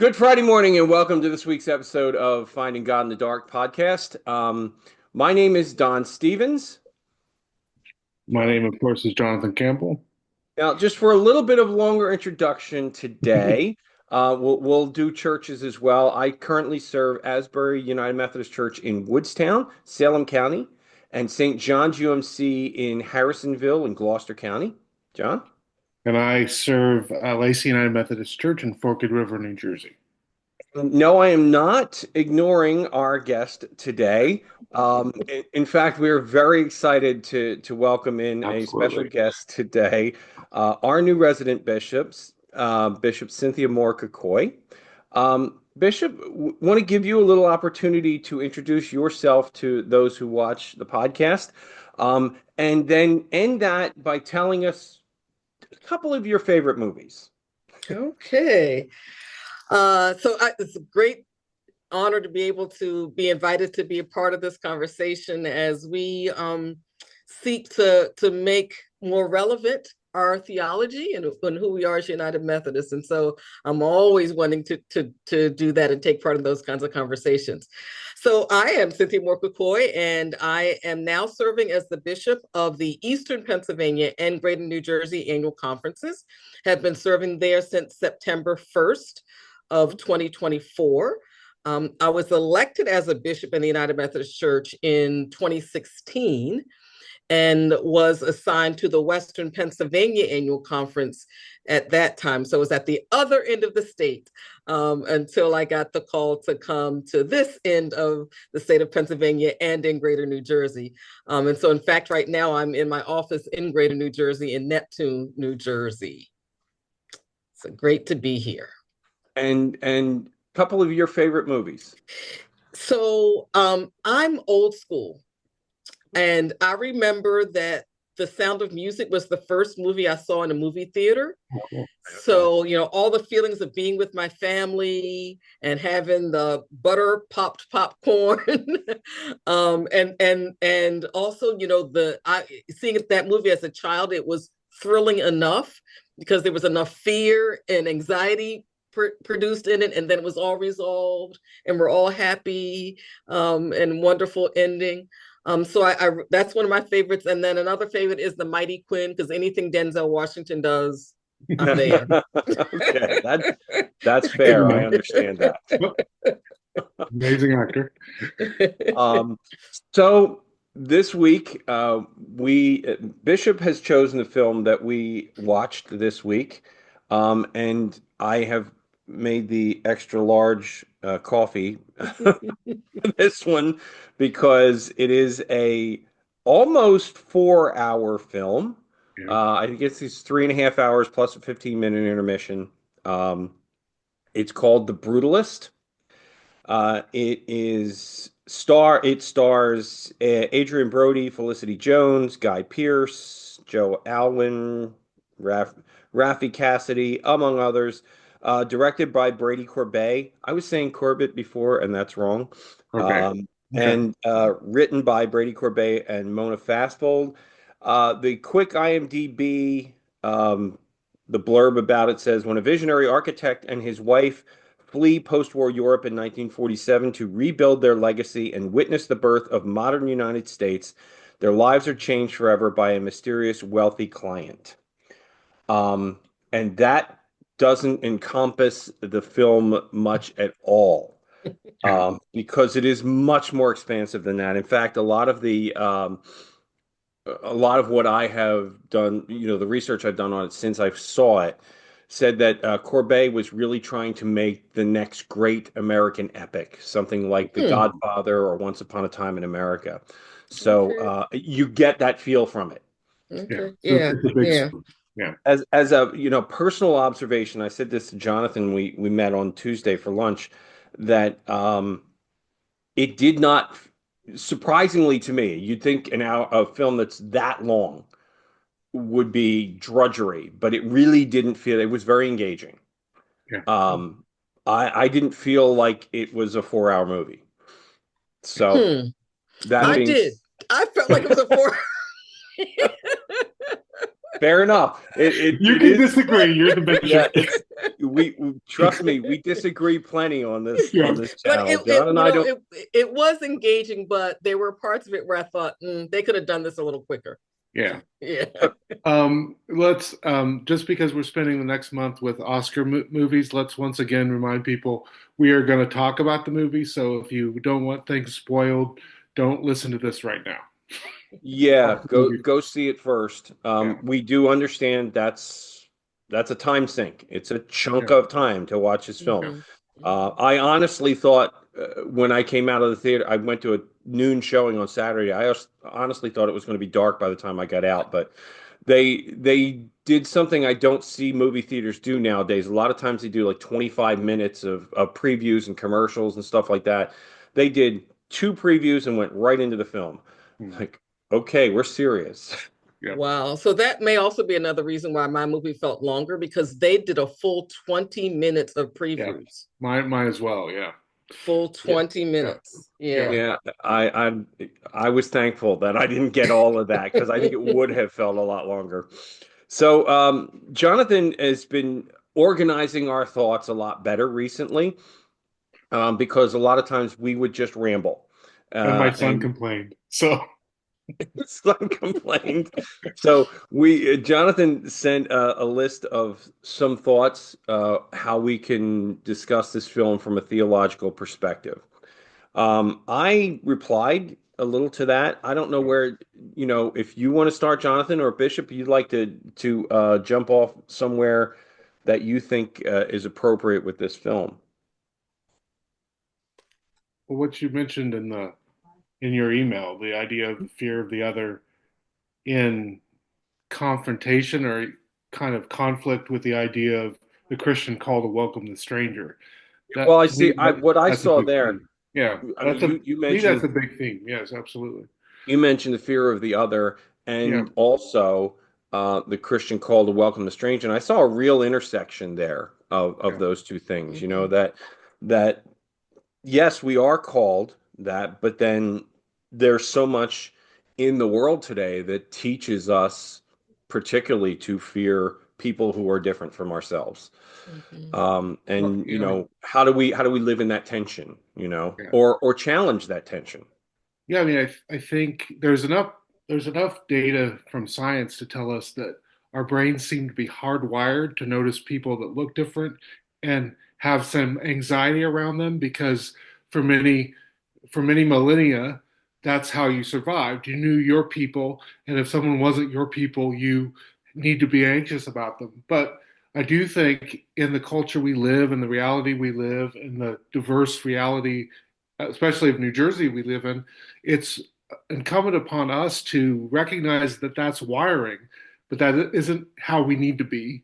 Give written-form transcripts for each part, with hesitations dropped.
Good Friday morning, and welcome to this week's episode of Finding God in the Dark podcast. My name is Don Stevens. My name, of course, is Jonathan Campbell. Now, just for a little bit of longer introduction today, we'll do churches as well. I currently serve Asbury United Methodist Church in Woodstown, Salem County, and St. John's UMC in Harrisonville in Gloucester County. John? And I serve Lacey United Methodist Church in Forked River, New Jersey. No, I am not ignoring our guest today. In fact, we are very excited to welcome in a special Absolutely. guest today, our new resident bishops, Bishop Cynthia Moore-Koikoi. Bishop, want to give you a little opportunity to introduce yourself to those who watch the podcast, and then end that by telling us a couple of your favorite movies. Okay. It's a great honor to be able to be invited to be a part of this conversation as we seek to make more relevant our theology and who we are as United Methodists. And so I'm always wanting to do that and take part in those kinds of conversations. So I am Cynthia Moore-Koikoi, and I am now serving as the bishop of the Eastern Pennsylvania and Greater New Jersey annual conferences. Have been serving there since September 1st of 2024. I was elected as a bishop in the United Methodist Church in 2016 and was assigned to the Western Pennsylvania Annual Conference at that time. So it was at the other end of the state until I got the call to come to this end of the state of Pennsylvania and in Greater New Jersey. And so in fact, right now I'm in my office in Greater New Jersey in Neptune, New Jersey. So great to be here. And a couple of your favorite movies. So I'm old school. And I remember that The Sound of Music was the first movie I saw in a movie theater. So, all the feelings of being with my family and having the butter popped popcorn. and also, seeing that movie as a child, it was thrilling enough because there was enough fear and anxiety produced in it, and then it was all resolved and we're all happy and wonderful ending. So I that's one of my favorites. And then another favorite is The Mighty Quinn, because anything Denzel Washington does, I'm there. Okay, that's fair. I understand that. Amazing actor. So this week, Bishop has chosen the film that we watched this week, and I have made the extra large coffee this one because it is a almost 4 hour film. Yeah. I guess it's 3.5 hours plus a 15-minute intermission. It's called The Brutalist. It stars Adrian Brody, Felicity Jones, Guy Pearce, Joe Alwyn, Raffi Cassidy, among others. Directed by Brady Corbet. I was saying Corbett before, and that's wrong. Okay. And written by Brady Corbet and Mona Fastfold. The quick IMDb, the blurb about it says, when a visionary architect and his wife flee post-war Europe in 1947 to rebuild their legacy and witness the birth of modern United States, their lives are changed forever by a mysterious wealthy client. And that doesn't encompass the film much at all, because it is much more expansive than that. In fact, a lot of what I have done, the research I've done on it since I saw it, said that Courbet was really trying to make the next great American epic, something like The Godfather or Once Upon a Time in America. So you get that feel from it. Okay. Yeah. Yeah. Yeah. As a personal observation, I said this to Jonathan. We met on Tuesday for lunch. That it did not, surprisingly to me, you'd think a film that's that long would be drudgery, but it really didn't feel. It was very engaging. Yeah. I didn't feel like it was a 4 hour movie. So that I being, did. I felt like it was a 4. Fair enough. You It can is. disagree. You're the Yeah, bishop. trust me, we disagree plenty on this Yeah. But channel. John and I don't. it was engaging, but there were parts of it where I thought they could have done this a little quicker. Yeah. Yeah. Let's just because we're spending the next month with Oscar movies, let's once again remind people we are going to talk about the movie. So if you don't want things spoiled, don't listen to this right now. Yeah, Watch the movie. go see it first. Yeah. We do understand that's a time sink. It's a chunk Yeah. of time to watch this film. Mhm. I honestly thought when I came out of the theater, I went to a noon showing on Saturday. Honestly thought it was going to be dark by the time I got out, but they did something I don't see movie theaters do nowadays. A lot of times they do like 25 minutes of previews and commercials and stuff like that. They did two previews and went right into the film. Mm. Like, okay, we're serious. Yeah. Wow. So that may also be another reason why my movie felt longer because they did a full 20 minutes of Yeah. previews. Mine as well. Yeah. Full Yeah. 20 Yeah. minutes. Yeah. Yeah. Yeah, I was thankful that I didn't get all of that because I think it would have felt a lot longer. So, Jonathan has been organizing our thoughts a lot better recently, because a lot of times we would just ramble. And my son And complained. So Some complained. So we Jonathan sent a list of some thoughts, how we can discuss this film from a theological perspective. I replied a little to that. I don't know where, if you want to start, Jonathan, or Bishop, you'd like to jump off somewhere that you think is appropriate with this film. what you mentioned in your email, the idea of the fear of the other in confrontation or kind of conflict with the idea of the Christian call to welcome the stranger. Well, That I to me, see. What I that's a saw big there. theme. Yeah, I mean, you to me that's a mentioned big theme. Yes, absolutely. the fear of the other, Yeah, and also the Christian call to welcome the stranger. And I saw a real intersection there of yeah, those two things. Mhm. That yes, we are called that, but then there's so much in the world today that teaches us, particularly to fear people who are different from ourselves. Mhm. well, And yeah, how do we live in that tension, yeah, or challenge that tension? yeah. I mean, I think there's enough data from science to tell us that our brains seem to be hardwired to notice people that look different and have some anxiety around them because for many for many millennia, that's how you survived. You knew your people, and if someone wasn't your people, you need to be anxious about them. But I do think in the culture we live, in the reality we live, in the diverse reality, especially of New Jersey we live in, it's incumbent upon us to recognize that that's wiring, but that isn't how we need to be.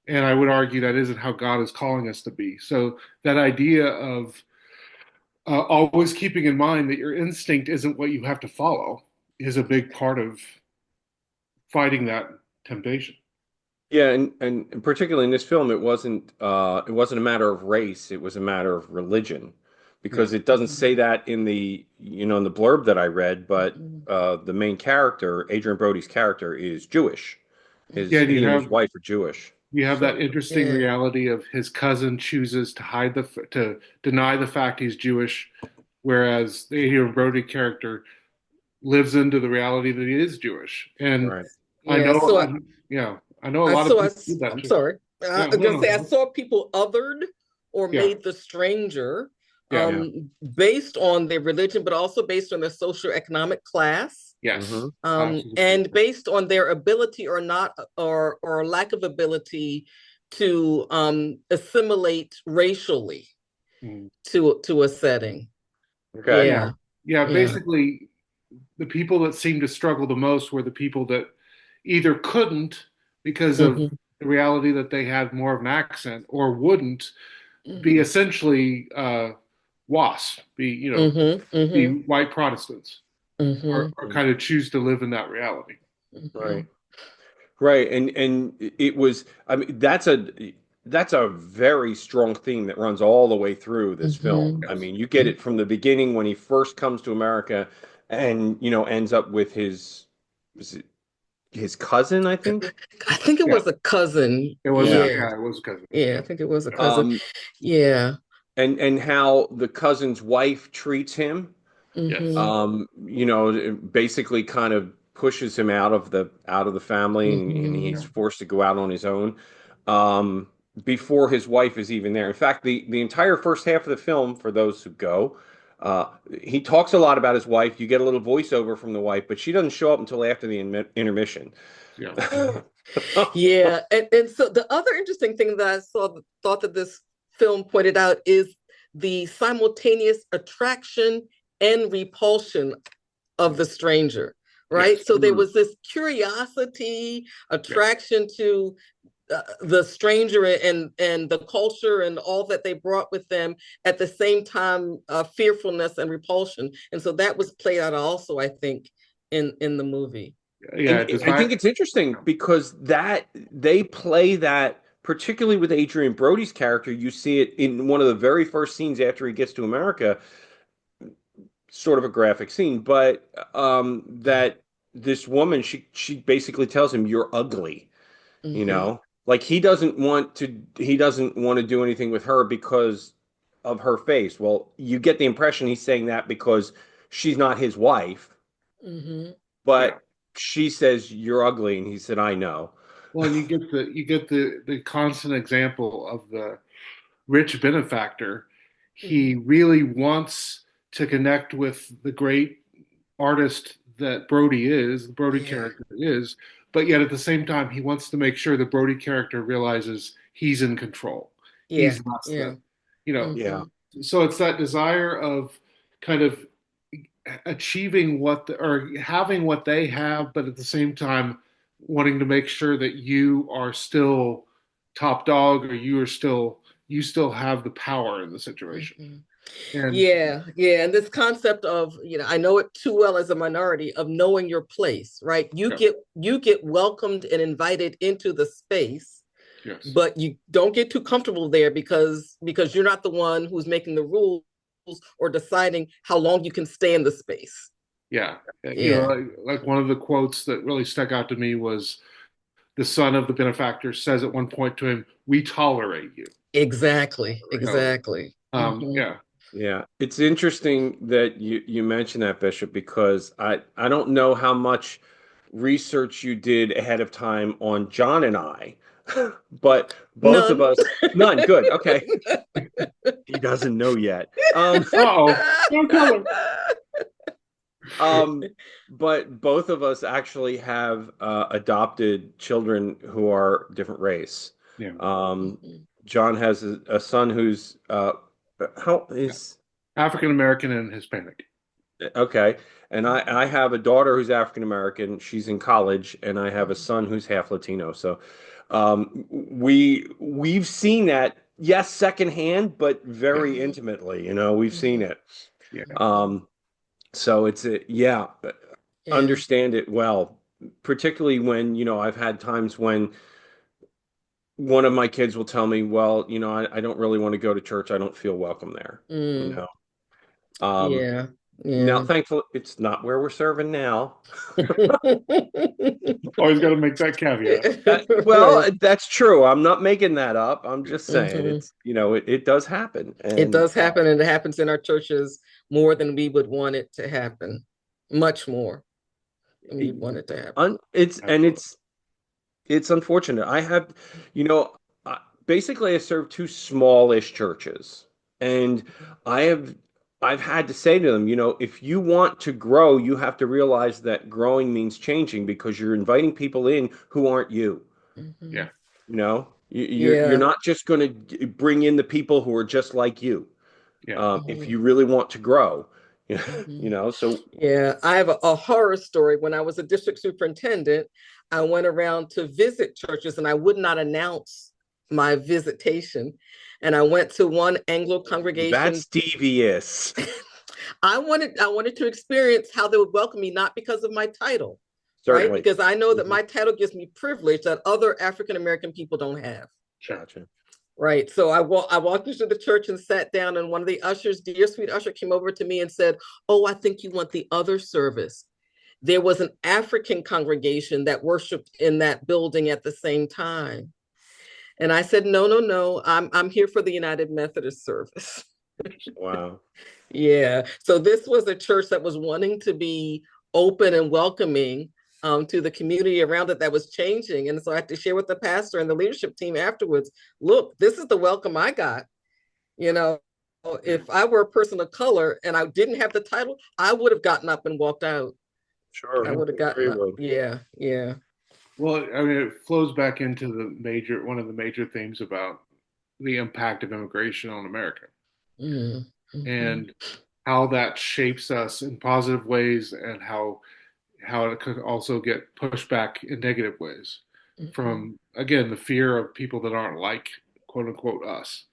And I would argue that isn't how God is calling us to be. So that idea of always keeping in mind that your instinct isn't what you have to follow is a big part of fighting that temptation. Yeah, and particularly in this film, it wasn't a matter of race, it was a matter of religion, Yeah, because it doesn't say that in the blurb that I read, but Mhm. the main character, Adrian Brody's character, is Jewish. yeah. His And he and his wife are Jewish. you have that So interesting Yeah. reality of his cousin chooses to to deny the fact he's Jewish, whereas the Adrian Brody character lives into the reality that he is Jewish. And right. I Yeah. know, yeah, I know a I lot of saw people do that I'm too. sorry. Yeah, I'm no, gonna say I no, saw people othered or yeah, made the stranger yeah, Yeah. based on their religion, but also based on their socioeconomic class, yes, absolutely. and based on their ability or not or lack of ability to assimilate racially Mm. to a setting. Okay. Yeah, Yeah. yeah. Yeah. Basically, the people that seemed to struggle the most were the people that either couldn't because of Hmm. the reality that they had more of an accent, or wouldn't be Hmm. essentially WASP, Hmm. be Hmm. white Protestants, Hmm. or kind of choose to live in that reality. Hmm. Right. Right. And it was, I mean, that's a very strong theme that runs all the way through this film. Hmm. I Yes. mean, you get it from the beginning when he first comes to America and ends up with his, his cousin, I think. I think it Yeah, was a cousin. it was. Yeah. Yeah, it was cousin. Yeah, Yeah. I think it was a cousin. Um, Yeah. and how the cousin's wife treats him. Yes. Hmm. You know, it basically kind of pushes him out of the family, and he's Yeah. Hmm. forced to go out on his own. Um, Before his wife is even there. In fact, the entire first half of the film, for those who go, uh, he talks a lot about his wife. You get a little voiceover from the wife, but she doesn't show up until after the intermission. Yeah. Yeah. And so the other interesting thing that I thought that this film pointed out is the simultaneous attraction and repulsion of the stranger, right? Yes. So there Mm, was this curiosity, Yes. attraction to the stranger and the culture and all that they brought with them, at the same time fearfulness and repulsion. And so that was played out also, I think, in the movie. Yeah. And I think Design. it's interesting because that they play that, particularly with Adrian Brody's character. You see it in one of the very first scenes after he gets to America, sort of a graphic scene, but that this woman, she basically tells him, "You're ugly," you Hmm. know, like he doesn't want to do anything with her because of her face. Well, you get the impression he's saying that because she's not his wife, Hmm. Yeah. but she says, "You're ugly," and he said, "I know." Well, and you get the constant example of the rich benefactor. He Hmm. really wants to connect with the great artist that Brody is, the Brody Yeah. character is, but yet at the same time, he wants to make sure the Brody character realizes he's in control. Yeah. He's not Yeah. the, you know, Yeah. Hmm. so it's that desire of kind of achieving or having what they have, but at the same time wanting to make sure that you are still top dog, or you still have the power in the situation. Hmm. And Yeah, yeah. And this concept of, I know it too well as a minority, of knowing your place, right? You yeah, get welcomed and invited into the space, yes, but you don't get too comfortable there because you're not the one who's making the rules or deciding how long you can stay in the space. yeah. Yeah, Like one of the quotes that really stuck out to me was the son of the benefactor says at one point to him, "We tolerate you." exactly, You know, exactly. Hmm. yeah, Yeah, it's interesting that you mentioned that, Bishop, because I don't know how much research you did ahead of time on John and I, but both of None. us, none. Good. Okay. He doesn't know yet. uh-oh, don't tell her. Um, but both of us actually have adopted children who are different race. Yeah, Um, Mhm. John has a son who's how yeah. is African American and Hispanic. okay, and I have a daughter who's African American. She's in college, and I have a son who's half Latino. So we've seen that, yes, secondhand, but Yeah, very Mhm. intimately. You know, we've seen Mhm. it. yeah, Mhm. Um, so it's a, yeah, Yeah. understand it well, particularly when, I've had times when one of my kids will tell me, well, I don't really want to go to church. I don't feel welcome there, you Mm. know. Um, Yeah. Now, Yeah. thankfully, it's not where we're serving now. always got to make that caveat. Right. That's true. I'm not making that up. I'm just saying Hmm. it's, it does happen. It And does happen, and it happens in our churches more than we would want it to happen. Much more than we want it to happen. it's, and Absolutely. it's unfortunate. I have, you know, I- basically I serve two smallish churches, and I have I've had to say to them, if you want to grow, you have to realize that growing means changing because you're inviting people in who aren't you. Yeah, Hmm. You're Yeah. not just going to bring in the people who are just like you. yeah. If Mhm. you really want to grow, Mhm. So Yeah, I have a horror story. When I was a district superintendent, I went around to visit churches and I would not announce my visitation. And I went to one Anglo congregation. that's devious. I wanted to experience how they would welcome me, not because of my title, right? Certainly. Because I know that Mhm. my title gives me privilege that other African American people don't have. Sure. Gotcha. Right. So I walked into the church and sat down, and one of the ushers, dear sweet usher, came over to me and said, "Oh, I think you want the other service." there was an African congregation that worshiped in that building at the same time. And I said, no, no, no, I'm here for the United Methodist service. Wow. Yeah. So this was a church that was wanting to be open and welcoming to the community around it that was changing. And so I had to share with the pastor and the leadership team afterwards, look, this is the welcome I got. You know, if I were a person of color and I didn't have the title, I would have gotten up and walked out. Sure. I would have gotten up. Yeah, yeah. Well, I mean, it flows back into one of the major themes about the impact of immigration on America and how that shapes us in positive ways and how it could also get pushed back in negative ways from, again, the fear of people that aren't like, quote unquote, us.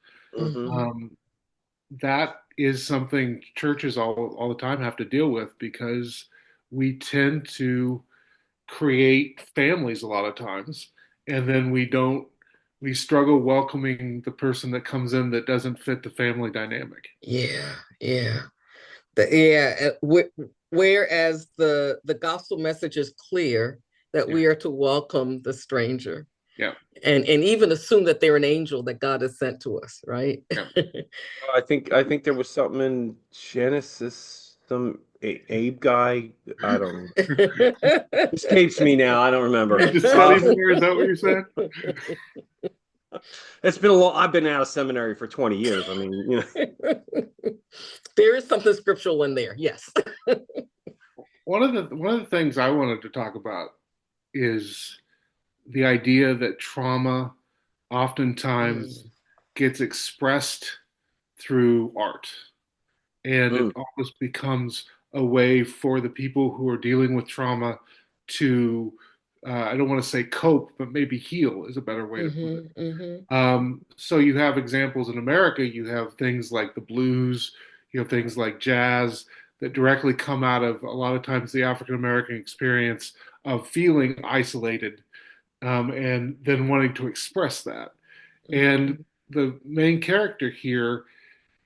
That is something churches all the time have to deal with because we tend to create families a lot of times, and then we struggle welcoming the person that comes in that doesn't fit the family dynamic. Yeah, yeah. Whereas the gospel message is clear that we are to welcome the stranger. Yeah. And even assume that they're an angel that God has sent to us, right? Yeah. I think there was something in Genesis, some Abe guy. I don't know. It escapes me now. I don't remember. Is that what you said? It's been a long. I've been out of seminary for 20 years. I mean, you know. There is something scriptural in there. Yes. One of the things I wanted to talk about is the idea that trauma oftentimes gets expressed through art, and it almost becomes a way for the people who are dealing with trauma to I don't want to say cope, but maybe heal is a better way to put it. So you have examples in America. You have things like the blues, you have things like jazz that directly come out of a lot of times the African American experience of feeling isolated and then wanting to express that. And the main character here,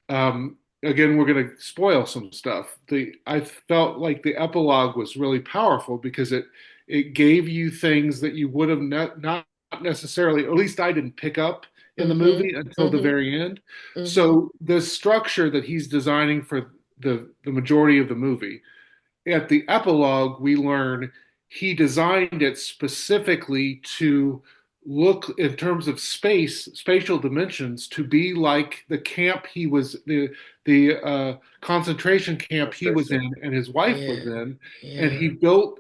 again, we're going to spoil some stuff. I felt like the epilogue was really powerful because it gave you things that you would have not necessarily, or at least I didn't pick up in the movie until the very end. So the structure that he's designing for the majority of the movie, at the epilogue, we learn he designed it specifically to look in terms of spatial dimensions, to be like the camp he was, the concentration camp he was in and his wife was in, and he built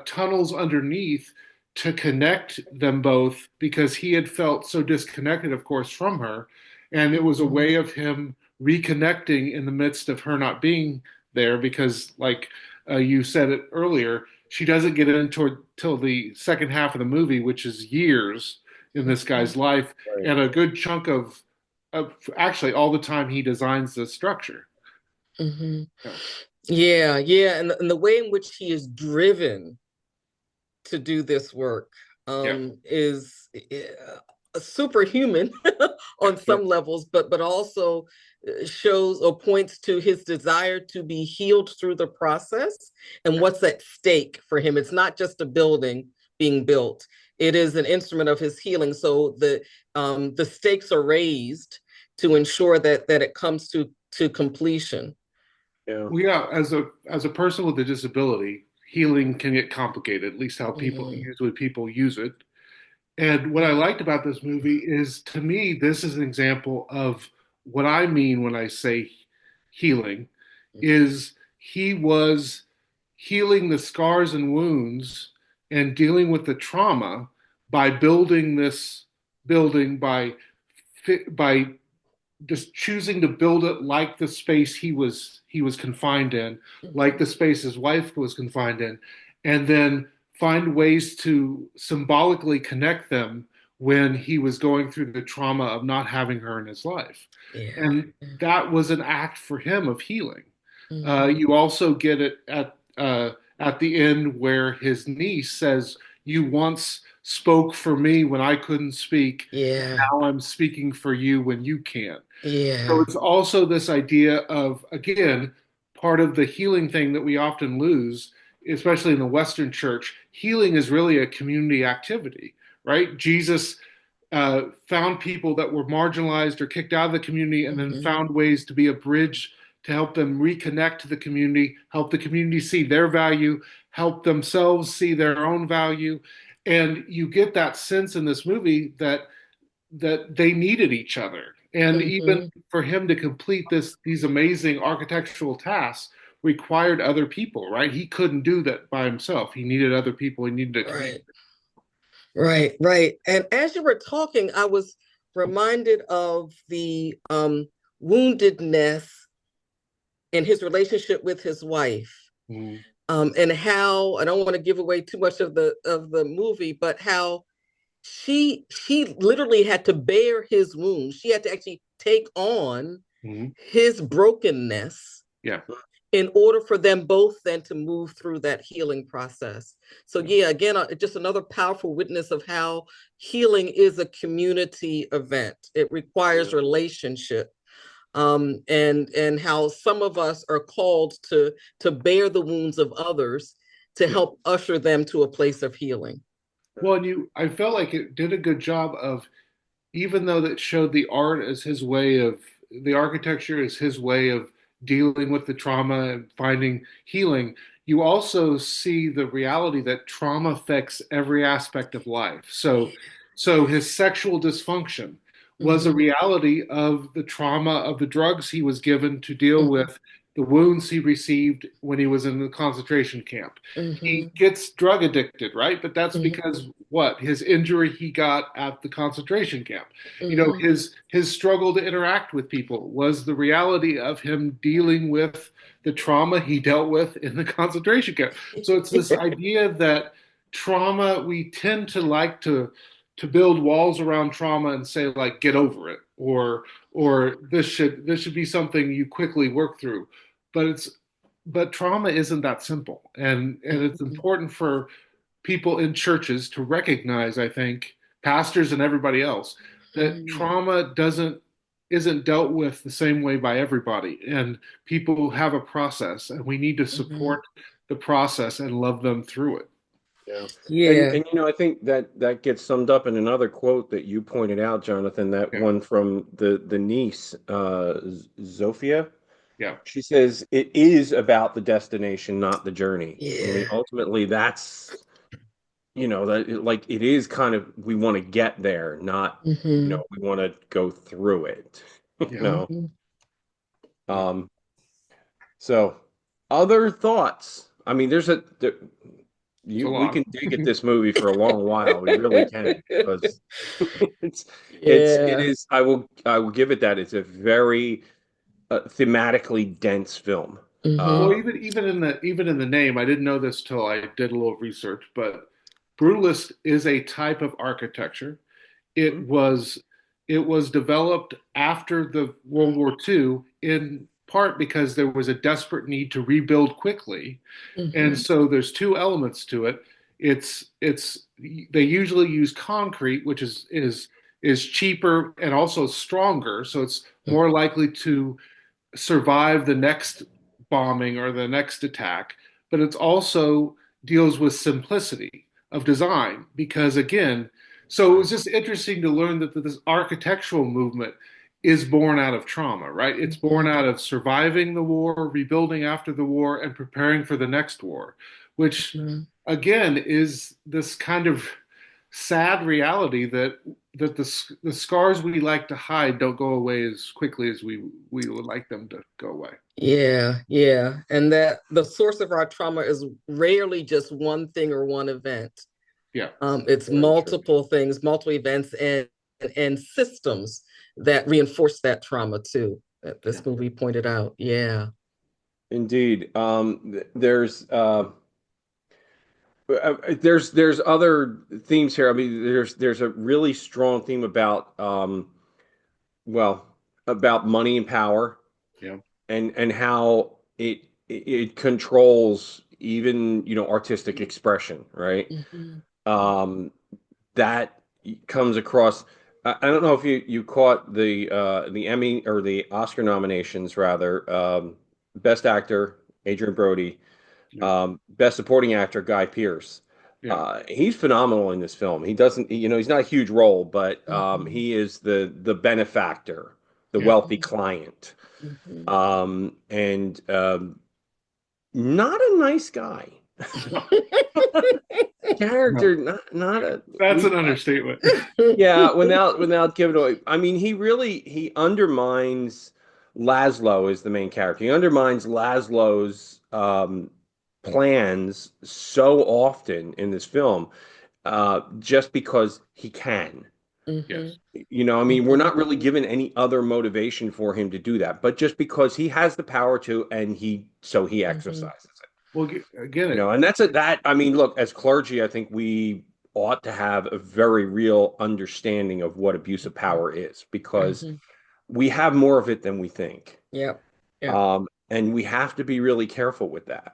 tunnels underneath to connect them both because he had felt so disconnected, of course, from her, and it was a way of him reconnecting in the midst of her not being there because, like you said it earlier, she doesn't get into till the second half of the movie, which is years in this guy's life, and a good chunk of actually all the time he designs the structure. Yeah, and the way in which he is driven to do this work is superhuman on some levels, but also shows or points to his desire to be healed through the process and what's at stake for him. It's not just a building being built. It is an instrument of his healing. So the stakes are raised to ensure that it comes to completion. Yeah, as a person with a disability, healing can get complicated, at least how people use it. And what I liked about this movie is, to me, this is an example of what I mean when I say healing, is he was healing the scars and wounds and dealing with the trauma by building this building by just choosing to build it like the space he was confined in, like the space his wife was confined in, and then find ways to symbolically connect them when he was going through the trauma of not having her in his life. And that was an act for him of healing. You also get it at the end where his niece says, "You once spoke for me when I couldn't speak. Now I'm speaking for you when you can't." So it's also this idea of, again, part of the healing thing that we often lose, especially in the Western church. Healing is really a community activity, right? Jesus found people that were marginalized or kicked out of the community and then Mhm. found ways to be a bridge to help them reconnect to the community, help the community see their value, help themselves see their own value. And you get that sense in this movie that they needed each other. And even Mhm. for him to complete these amazing architectural tasks required other people, right? He couldn't do that by himself. He needed other people. He needed a community. Right. Right, right. And as you were talking, I was reminded of the woundedness in his relationship with his wife. Mm, And how I don't want to give away too much of the movie, but how she literally had to bear his wounds. She had to actually take on mm, his brokenness yeah, in order for them both then to move through that healing process. So yeah, yeah, again, just another powerful witness of how healing is a community event. It requires Yeah. relationship, and how some of us are called to bear the wounds of others to yeah. help usher them to a place of healing. Well, and I felt like it did a good job of, even though that showed the art as his way of, the architecture is his way of dealing with the trauma and finding healing, you also see the reality that trauma affects every aspect of life. So his sexual dysfunction was a Mm-hmm. reality of the trauma of the drugs he was given to deal Mm-hmm. with the wounds he received when he was in the concentration camp. He Mm-hmm. gets drug addicted, right? But that's Mm-hmm. because what? His injury he got at the concentration camp. You know, Mm-hmm. his struggle to interact with people was the reality of him dealing with the trauma he dealt with in the concentration camp. So it's this idea that trauma, we tend to like to build walls around trauma and say like get over it, or this should be something you quickly work through. But trauma isn't that simple, and it's important for people in churches to recognize, I think, pastors and everybody else, that Mm-hmm. trauma doesn't isn't dealt with the same way by everybody, and people have a process, and we need to Mm-hmm. support the process and love them through it. Yeah. And Yeah. and I think that gets summed up in another quote that you pointed out, Jonathan, that Yeah, one from the niece, Zofia. yeah, She says it is about the destination, not the journey. I mean, Yeah. ultimately that's, that like it is kind of we want to get there, not, Mm-hmm. we want to go through it. You yeah, know. Mm-hmm. yeah. Um, so other thoughts. I mean, It's a we lot. can dig at this movie for a long while. We really can because it's it Yeah. is. I will give it that. It's a very thematically dense film. Well, Mm-hmm. even in the name, I didn't know this till I did a little research, but brutalist is a type of architecture. It Mhm. was it was developed after the World War II, in part because there was a desperate need to rebuild quickly. And Mm-hmm. so there's two elements to it. It's they usually use concrete, which is cheaper and also stronger, so it's more likely to survive the next bombing or the next attack, but it also deals with simplicity of design because, again, so it was just interesting to learn that this architectural movement is born out of trauma, right? It's born Mm-hmm. out of surviving the war, rebuilding after the war, and preparing for the next war, which Mm-hmm. again is this kind of sad reality that the scars we like to hide don't go away as quickly as we would like them to go away. Yeah, yeah. And that the source of our trauma is rarely just one thing or one event. Yeah, It's Very true. multiple things, multiple events, and systems that reinforce that trauma too, that yeah, this movie pointed out. Yeah. Indeed. There's other themes here. I mean, there's a really strong theme about well, about money and power, yeah, and how it controls even, artistic expression, right? Hmm. Um, that comes across. I don't know if you caught the Emmy or the Oscar nominations rather. Best Actor, Adrian Brody. Yeah. Best Supporting Actor, Guy Pearce. Yeah. He's phenomenal in this film. He doesn't, he's not a huge role, but Mhm. he is the benefactor, the Yeah. wealthy client, Mhm. and not a nice guy. No, Character, not a that's we. an understatement. Yeah, without giving away. I mean, he undermines Laszlo as the main character. He undermines Laszlo's plans so often in this film, just because he can. Yes. Mhm. I mean, we're Mhm. not really given any other motivation for him to do that, but just because he has the power to, and he Mhm. exercises it. Well, again, And I mean, look, as clergy, I think we ought to have a very real understanding of what abuse of power is, because Mhm. we have more of it than we think. Yep. Yep. And we have to be really careful with that.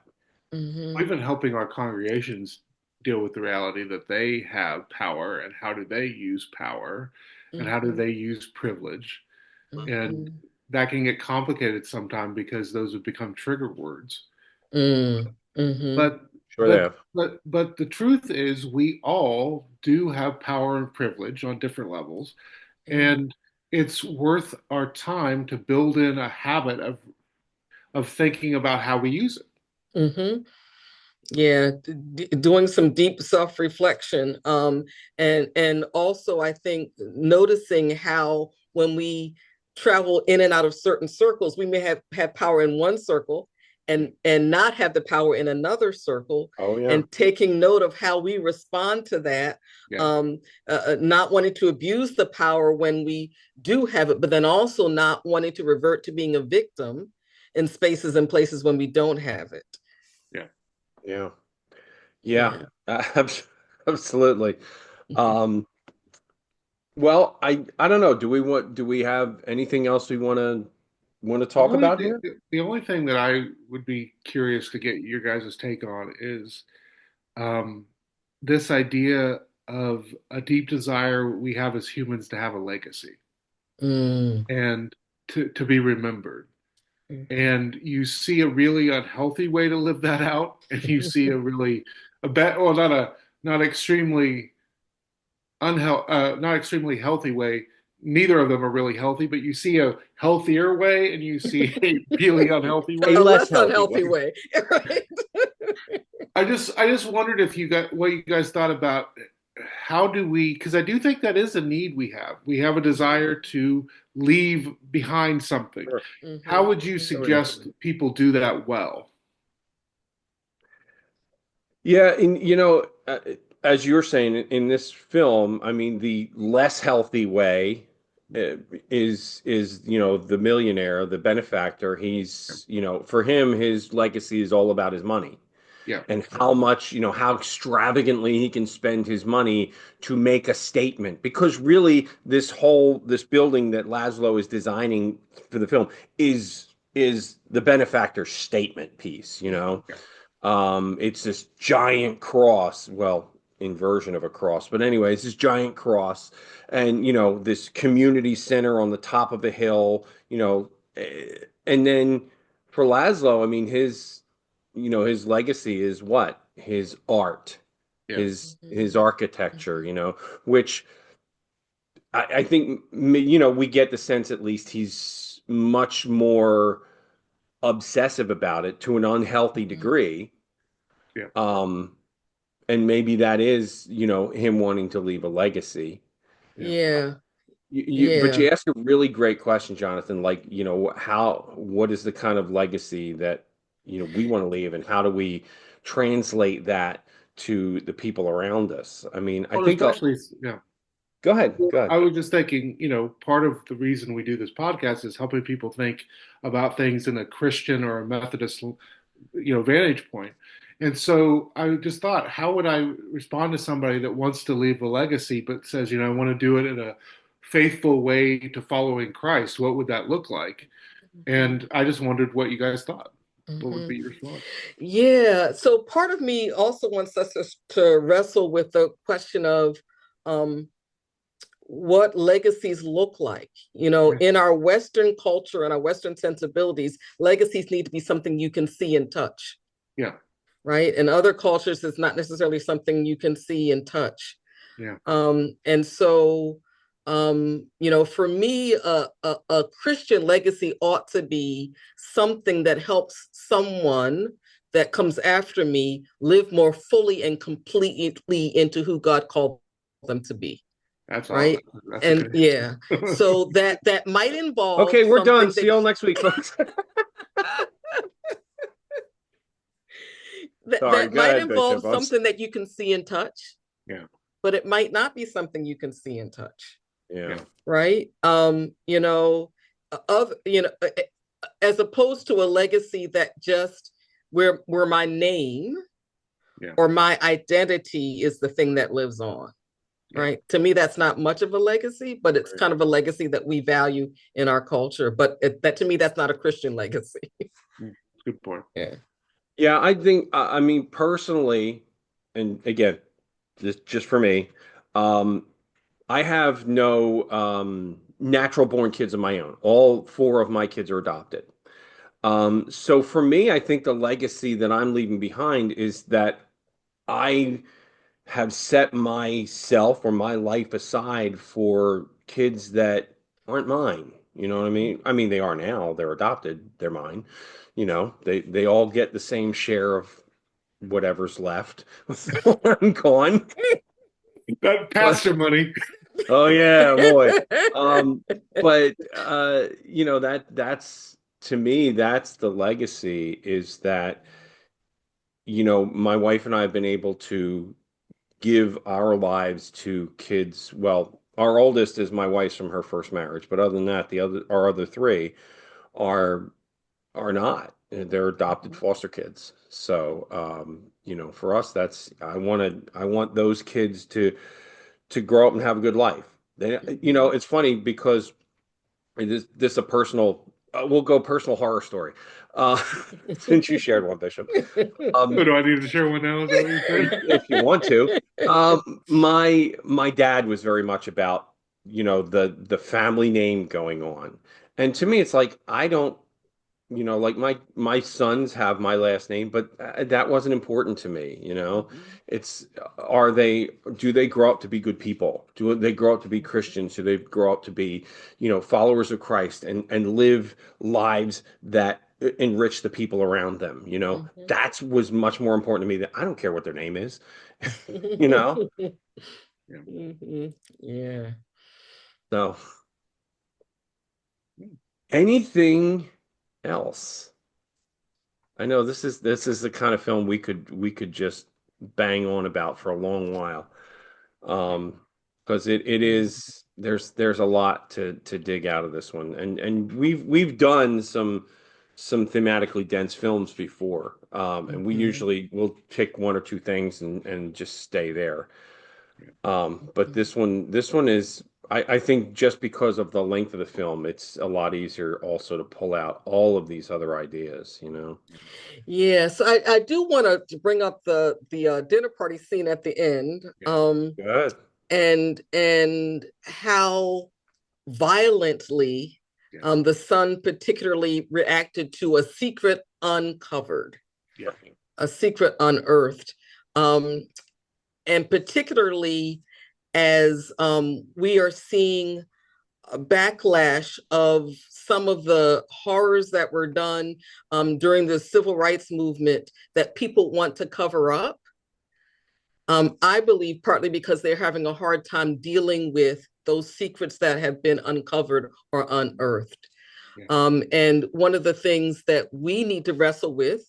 Mhm. we've been helping our congregations deal with the reality that they have power and how do they use power and how do Mhm. they use privilege. And Mhm. that can get complicated sometimes because those have become trigger words. Mm. Mhm. But Sure they have. but the truth is we all do have power and privilege on different levels. Yeah. And it's worth our time to build in a habit of thinking about how we use it. Mhm. Yeah, doing some deep self-reflection, and also I think noticing how when we travel in and out of certain circles, we may have power in one circle and not have the power in another circle, Oh yeah. and taking note of how we respond to that, Yeah. um, not wanting to abuse the power when we do have it, but then also not wanting to revert to being a victim in spaces and places when we don't have it. Yeah. Yeah. Yeah. Yeah. Absolutely. Um, well, I don't know. Do we have anything else we want to The talk only about thing, here? the only thing that I would be curious to get your guys' take on is um, this idea of a deep desire we have as humans to have a legacy Mm. and to be remembered. Mhm. And you see a really unhealthy way to live that out, and you see a really a bet well not extremely not extremely healthy way. Neither of them are really healthy, but you see a healthier way and you see a really unhealthy A way. A less less healthy unhealthy way. way, right? I just wondered if you got what you guys thought about how do we because I do think that is a need we have. We have a desire to leave behind something. Sure. How Mhm. would you Mhm. suggest people do that well? Yeah, and as you're saying in this film, I mean, the less healthy way uh, is the millionaire, the benefactor. He's for him, his legacy is all about his money Yeah, and how much how extravagantly he can spend his money to make a statement. Because really, this building that Laszlo is designing for the film is the benefactor statement piece. yeah, It's this giant cross, well, inversion of a cross, but anyway, it's this giant cross, and this community center on the top of a hill, and then for Laszlo, I mean, his legacy is what? His art, yeah. his Mhm. architecture, Mhm. which I think we get the sense at least he's much more obsessive about it to an unhealthy Mhm. degree. Yeah. Um, and maybe that is, him wanting to leave a legacy. Yeah. Yeah, But yeah. you ask a really great question, Jonathan. Like, what is the kind of legacy that, we want to leave, and how do we translate that to the people around us? I mean, I Well, think especially, yeah. go ahead, go ahead. I was just thinking, part of the reason we do this podcast is helping people think about things in a Christian or a Methodist, vantage point. And so I just thought, how would I respond to somebody that wants to leave a legacy but says, I want to do it in a faithful way to following Christ? What would that look like? Mhm. And I just wondered what you guys thought. What would Mhm. be your response? Yeah. So part of me also wants us to wrestle with the question of um, what legacies look like. In our Western culture and our Western sensibilities, legacies need to be something you can see and touch. Yeah. Right. In other cultures, it's not necessarily something you can see and touch. Yeah. And so, for me, a Christian legacy ought to be something that helps someone that comes after me live more fully and completely into who God called them to be. That's right. awesome. That's And yeah, so that might involve Okay, we're done. something See y'all next week, folks. Sorry, that go might ahead, involve Bishop. something that you can see and touch, Yeah. but it might not be something you can see and touch. Yeah. Right. As opposed to a legacy that just where my name or my identity is the thing that lives on. Right. To me, that's not much of a legacy, but it's kind of a legacy that we value in our culture. But that to me, that's not a Christian legacy. Good point. Yeah. Yeah, I think, I mean, personally, and again, just for me, I have no natural born kids of my own. All four of my kids are adopted. So for me, I think the legacy that I'm leaving behind is that I have set myself or my life aside for kids that aren't mine. You know what I mean? I mean, they are now. They're adopted. They're mine. They all get the same share of whatever's left when I'm gone. That But pastor money. oh yeah, boy. But that's to me, that's the legacy is that, my wife and I have been able to give our lives to kids. Well, our oldest is my wife's from her first marriage, but other than that, our other three are not. They're adopted foster kids. So, for us, I want those kids to grow up and have a good life. It's funny because this a personal. We'll go personal horror story. Uh, since you shared one, Bishop. Do I need to share one now? Is that what you're saying? If you want to. My dad was very much about, the family name going on. And to me, it's like I don't, like my sons have my last name, but that wasn't important to me. It's do they grow up to be good people? Do they grow up to be Christians? Do they grow up to be, followers of Christ and live lives that enrich the people around them? That was much more important to me than I don't care what their name is. you know Yeah. so anything else? I know this is the kind of film we could just bang on about for a long while. Because it is there's a lot to dig out of this one. And we've done some thematically dense films before. And we usually will pick one or two things and just stay there. But this one is, I think, just because of the length of the film, it's a lot easier also to pull out all of these other ideas. Yes, I do want to bring up the dinner party scene at the end. Good. And how violently the son particularly reacted to a secret uncovered, a secret unearthed. And particularly as we are seeing a backlash of some of the horrors that were done during the civil rights movement that people want to cover up. I believe partly because they're having a hard time dealing with those secrets that have been uncovered or unearthed. And one of the things that we need to wrestle with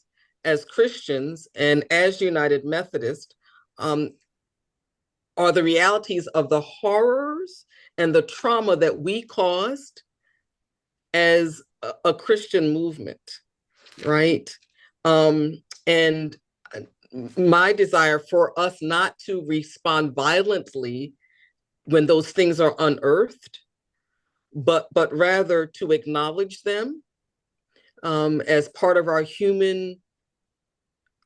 as Christians and as United Methodists are the realities of the horrors and the trauma that we caused as a Christian movement, right? And my desire for us not to respond violently when those things are unearthed, but rather to acknowledge them as part of our human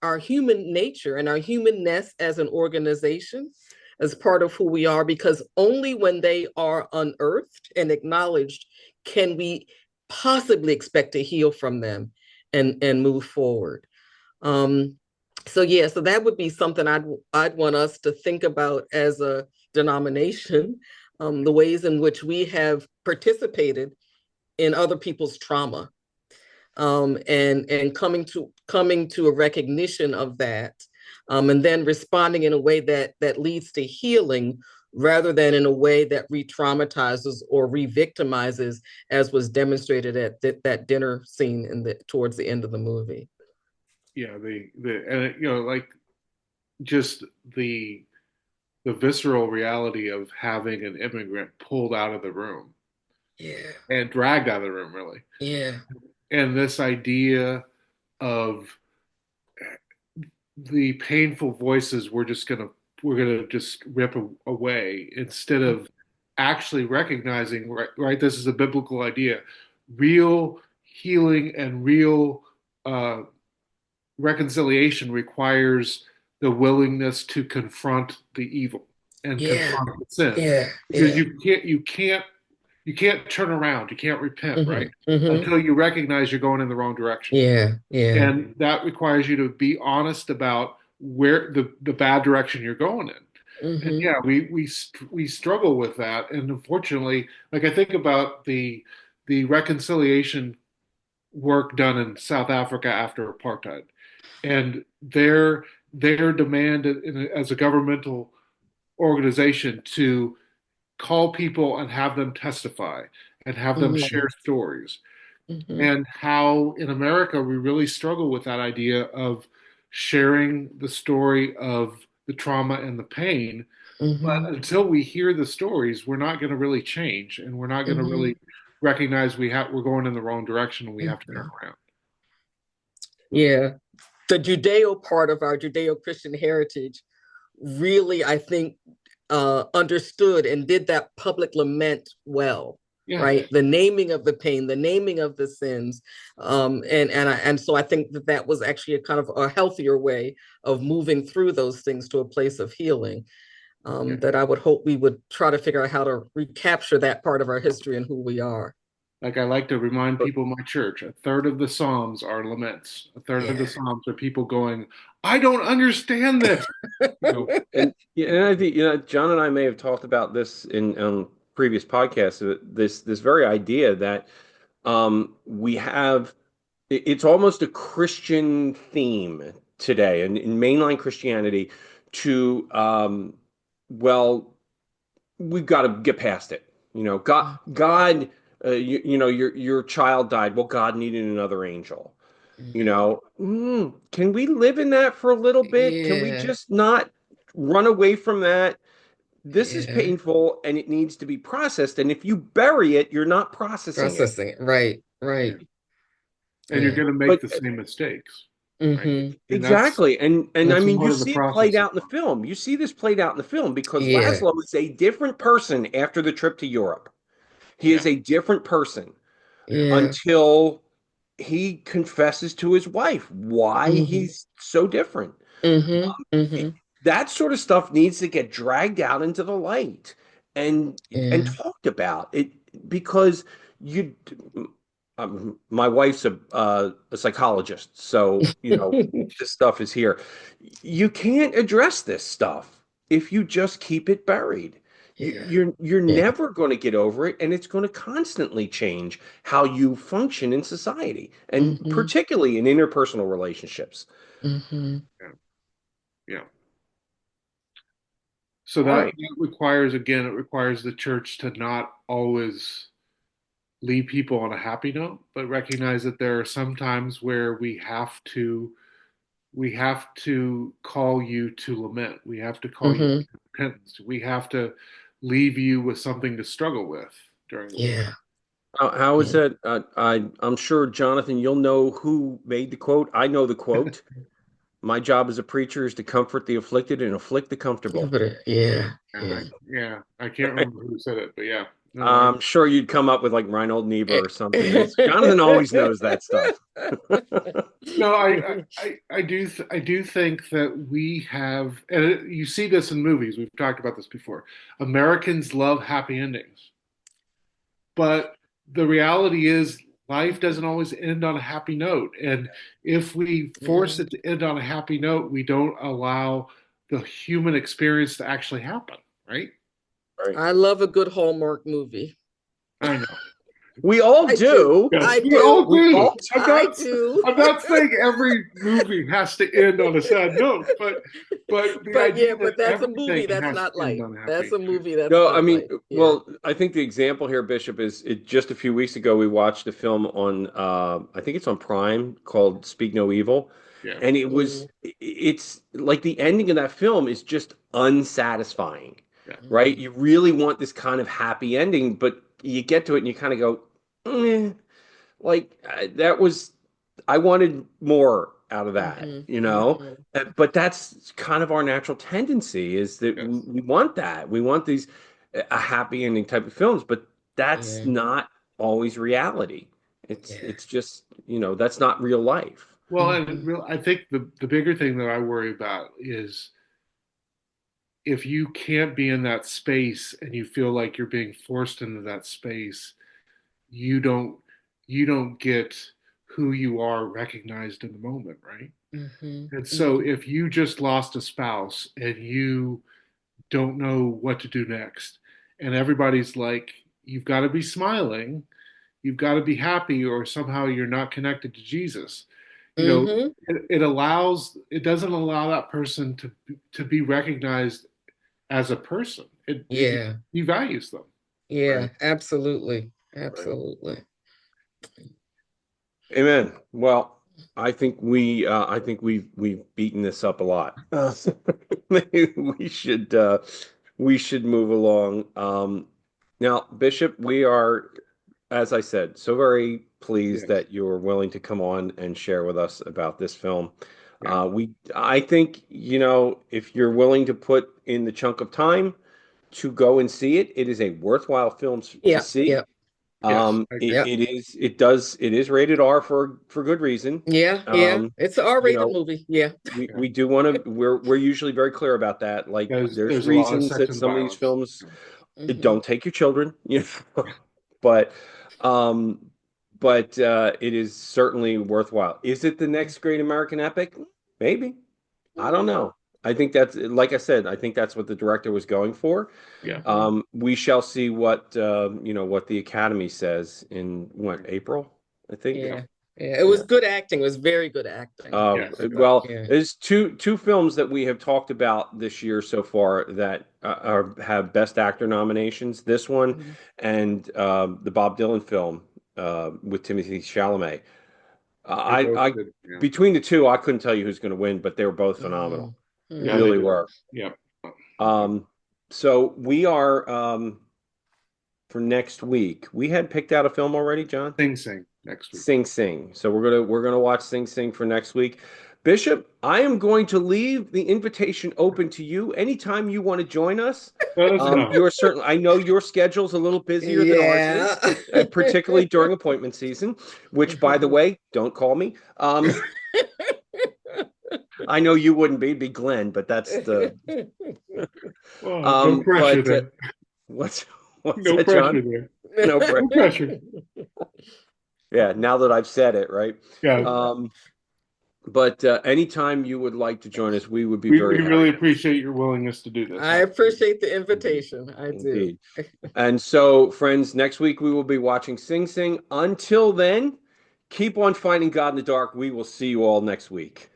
nature and our humanness as an organization, as part of who we are, because only when they are unearthed and acknowledged can we possibly expect to heal from them and move forward. Um, so yeah, so that would be something I'd want us to think about as a denomination, the ways in which we have participated in other people's trauma, and coming to a recognition of that, and then responding in a way that leads to healing rather than in a way that re-traumatizes or re-victimizes, as was demonstrated at that dinner scene towards the end of the movie. Yeah, the and like just the visceral reality of having an immigrant pulled out of the room Yeah, and dragged out of the room, really. yeah, And this idea of the painful voices we're gonna just rip away instead of actually recognizing, right, this is a biblical idea. Real healing and real uh, reconciliation requires the willingness to confront the evil and yeah, confront the sin, yeah, because yeah. you can't turn around, you can't repent, right, Mm-hmm, mm-hmm. until you recognize you're going in the wrong direction. Yeah, yeah. And that requires you to be honest about where the bad direction you're going in. And Mm-hmm, yeah, we struggle with that. And unfortunately, like I think about the reconciliation work done in South Africa after apartheid, and their demand as a governmental organization to call people and have them testify and have them mm-hmm, share stories, mm-hmm, and how in America we really struggle with that idea of sharing the story of the trauma and the pain. mm-hmm, But until we hear the stories, we're not going to really change, and we're not going to mm-hmm, really recognize we're going in the wrong direction and we have to turn mm-hmm. around. Yeah. The Judeo part of our Judeo-Christian heritage really, I think, understood and did that public lament well, Yeah, right? The naming of the pain, the naming of the sins, and so I think that was actually a kind of a healthier way of moving through those things to a place of healing. yeah. That I would hope we would try to figure out how to recapture that part of our history and who we are. Like I like to remind people in my church, a third of the Psalms are laments. A third of the Yeah. Psalms are people going, "I don't understand this." You know, And yeah, and I think John and I may have talked about this in previous podcasts. This very idea that we have it's almost a Christian theme today, and in mainline Christianity, to well, we've got to get past it. God, your child died. Well, God needed another angel. Mhm. Can we live in that for a little bit? Can we Yeah. just not run away from that? This is Yeah. painful and it needs to be processed. And if you bury it, you're not processing it. Processing it. Right. yeah. Right. And you're Yeah. going to make But the same mistakes, right? Mm-hmm. And that's exactly. And I that's mean, part you of the see it played process. out in the film. You see this played out in the film because Yeah. Laszlo is a different person after the trip to Europe. He Yeah, is a different person yeah, Yeah. until he confesses to his wife why Mm-hmm. he's so different. Mm-hmm. It- Mm-hmm. that sort of stuff needs to get dragged out into the light and Yeah. talked about it because you my wife's a psychologist, so this stuff is here. You can't address this stuff if you just keep it buried. Yeah. You're Yeah. never going to get over it, and it's going to constantly change how you function in society, and Mm-hmm. particularly in interpersonal relationships. Mm-hmm. yeah, yeah. So All that, right. that requires, again, it requires the church to not always leave people on a happy note, but recognize that there are some times where we have to call you to lament. We have to call you Mm-hmm. to repentance. We have to leave you with something to struggle with during the week. Yeah. How is Yeah. that? I'm sure, Jonathan, you'll know who made the quote. I know the quote. My job as a preacher is to comfort the afflicted and afflict the Yeah. comfortable. But yeah. And Yeah. I can't remember who said it, but yeah. No, I'm sure you'd come up with like Reinhold Niebuhr or something. Jonathan always knows that stuff. no, I do think that we have, and you see this in movies. We've talked about this before. Americans love happy endings, but the reality is life doesn't always end on a happy note. And if we force Mhm. it to end on a happy note, we don't allow the human experience to actually happen, right? Right. I love a good Hallmark movie. I know. We all I do. do. Yes, I we all do. We do. all I do. I'm not saying every movie has to end on a sad note, but the But yeah, idea that but that's a movie everything that's has not to end light. on a That's happy. a movie that's No, I not mean, light. Yeah. well, I think the example here, Bishop, is just a few weeks ago we watched a film on I think it's on Prime called Speak No Evil. Yeah. And Mm, it's like the ending of that film is just unsatisfying, Yeah. right? mm, You really want this kind of happy ending, but you get to it and you kind of go, eh, like that was I wanted more out of that, mhm, you know. mhm. But that's kind of our natural tendency is that Yes. we want that. We want these a happy ending type of films, but that's Yeah. not always reality. Yeah. It's just, that's not real life. Well, and Mhm. real, I think the bigger thing that I worry about is if you can't be in that space and you feel like you're being forced into that space, you don't you don't get who you are recognized in the moment, right? Mhm. And so Mhm. if you just lost a spouse and you don't know what to do next, and everybody's like, you've got to be smiling, you've got to be happy, or somehow you're not connected to Jesus. You know, Mhm. it doesn't allow that person to be recognized as a person. It Yeah. devalues them. Yeah. Right. Absolutely. Right. Absolutely. Amen. Well, I think we've beaten this up a lot. Maybe we should move along. Now, Bishop, we are, as I said, so very pleased Yes. that you're willing to come on and share with us about this film. Yeah. I think, if you're willing to put in the chunk of time to go and see it, it is a worthwhile film to Yeah. see. Yeah. Yes. I agree. Yeah. It is rated R for good reason. Yeah. Yeah. Um, It's an you R-rated know, movie. Yeah. Yeah. we do want to we're usually very clear about that. Like there's There's a lot of reasons sex that and some of these violence. films Mhm. don't take your children, but um it is certainly worthwhile. Is it the next great American epic? Maybe. I don't Mm. know. I think that's like I said, I think that's what the director was going for. Yeah. Mhm. We shall see what the Academy says in what April, I think. Yeah. Yeah. Yeah. It was Yeah. good acting. It was very good acting. Yes. Well, Yeah. there's two films that we have talked about this year so far that have Best Actor nominations. This one Mhm. and the Bob Dylan film with Timothy Chalamet. They're both I good. Yeah. between the two, I couldn't tell you who's going to win, but they were both phenomenal. Mhm. They Yeah, they Mhm. really did. were. Yeah. Yeah. Um, so we are for next week. We had picked out a film already, John. Sing next week. Sing Sing. So we're gonna watch Sing Sing for next week. Bishop, I am going to leave the invitation open to you anytime you want to join us. Let us know. You're certainly, I know your schedule's a little busier than ours Yeah. is, particularly during appointment season, which, by the way, don't call me. I know you wouldn't be, it'd be Glenn, but that's the Oh, no pressure but there. what's what's No that, pressure John? there. No, No pressure. yeah, now that I've said it, right? Yeah. Um, But anytime you would like to join us, we would be We very really happy. appreciate your willingness to do this. I Absolutely. appreciate the Indeed. invitation. I do. Indeed. And so, friends, next week we will be watching Sing Sing. Until then, keep on finding God in the dark. We will see you all next week.